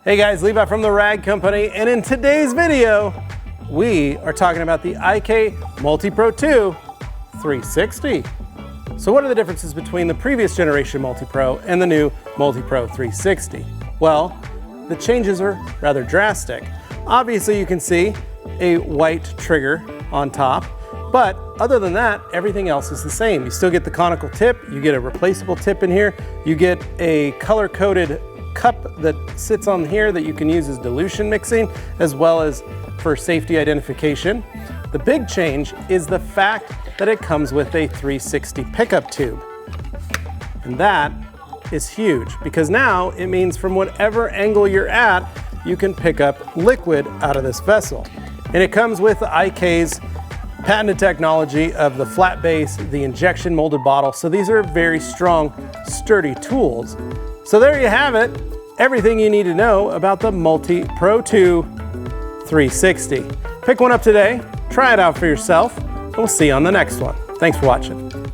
Hey guys, Levi from the Rag Company, and in today's video, we are talking about the IK Multi-Pro 2 360. So what are the differences between the previous generation Multi-Pro and the new Multi-Pro 360? Well, the changes are rather drastic. Obviously you can see a white trigger on top, but other than that, everything else is the same. You still get the conical tip, you get a replaceable tip in here, you get a color-coded cup that sits on here that you can use as dilution mixing, as well as for safety identification. The big change is the fact that it comes with a 360 pickup tube. And that is huge because now it means from whatever angle you're at, you can pick up liquid out of this vessel. And it comes with the IK's patented technology of the flat base, the injection molded bottle. So these are very strong, sturdy tools. So there you have it, everything you need to know about the Multi-Pro 2 360. Pick one up today, try it out for yourself, and we'll see you on the next one. Thanks for watching.